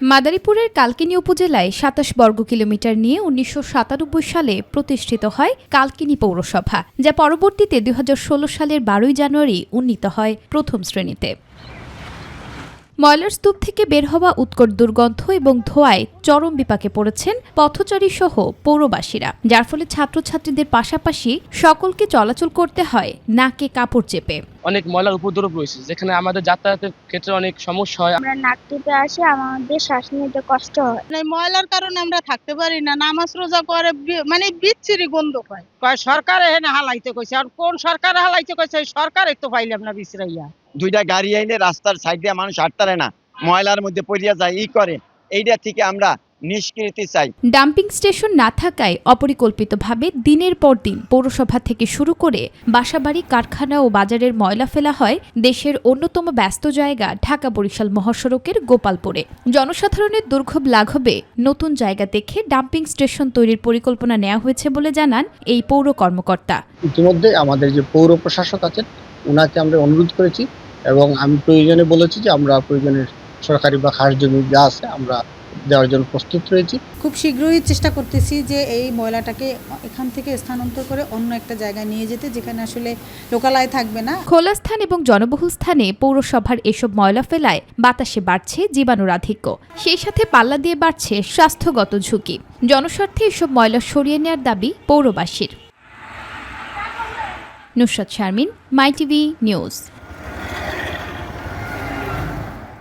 মাদারীপুরের কালকিনি উপজেলায় ২৭ বর্গ কিলোমিটার নিয়ে ১৯৯৭ সালে প্রতিষ্ঠিত হয় কালকিনি পৌরসভা, যা পরবর্তীতে ২০১৬ সালের ১২ জানুয়ারি উন্নীত হয় প্রথম শ্রেণীতে। ময়লার স্তূপ থেকে বের হওয়া উৎকট দুর্গন্ধ এবং ধোঁয়ায় চরম বিপাকে পড়েছেন পথচারী সহ পৌরবাসীরা, যার ফলে ছাত্রছাত্রীদের পাশাপাশি সকলকে চলাচল করতে হয় নাকে কাপড় চেপে। অনেক ময়লার উপদ্রব রয়েছে, যেখানে আমাদের যাতায়াতের ক্ষেত্রে অনেক সমস্যা হয়। আমরা নাক টিপে আসি, আমাদের শ্বাস নিতে কষ্ট হয়। ময়লার কারণে আমরা থাকতে পারি না, নামাজ রোজা করে মানে বিচ্ছিরি গন্ধ পায়। সরকার এখানে হালাইতে কইছে, আর কোন সরকার হালাইতে কইছে সরকার তো পাইলাম না বিচরাইয়া। দুইটা গাড়ি আইলে রাস্তার সাইড দিয়ে মানুষ হাঁটতে না, ময়লার মধ্যে পড়িয়া যায় করে, এইটা থেকে আমরা নিষ্কৃতি চাই। ডাম্পিং স্টেশন না থাকায় অপরিকল্পিতভাবে দিনের পর দিন পৌরসভা থেকে শুরু করে বাসাবাড়ি, কারখানা ও বাজারের ময়লা ফেলা হয় দেশের অন্যতম ব্যস্ত জায়গা ঢাকা বরিশাল মহাসড়কের গোপালপুরে। জনসাধারণের দুর্ভোগ লাঘবে নতুন জায়গা দেখে ডাম্পিং স্টেশন তৈরির পরিকল্পনা নেওয়া হয়েছে বলে জানান এই পৌর কর্মকর্তা। ইতিমধ্যে আমাদের যে পৌর প্রশাসক আছেন ওনাকে আমরা অনুরোধ করেছি এবং আমি প্রয়োজনে বলেছি যে আমরা প্রয়োজনের সরকারি বা খাস জমি যা আছে আমরা দেওয়ার জন্য প্রস্তুত রয়েছি। খুব শীঘ্রই চেষ্টা করতেছি যে এই ময়লাটাকে এখান থেকে স্থানান্তর করে অন্য একটা জায়গায় নিয়ে যেতে, যেখানে আসলে লোকালয় থাকবে না। খোলা স্থান এবং জনবহুল স্থানে পৌরসভার এসব ময়লা ফেলায় বাতাসে বাড়ছে জীবাণুর আধিক্য, সেই সাথে পাল্লা দিয়ে বাড়ছে স্বাস্থ্যগত ঝুঁকি। জনস্বার্থে এসব ময়লা সরিয়ে নেওয়ার দাবি পৌরবাসীর। নুসরাত শারমিন, মাই টিভি নিউজ।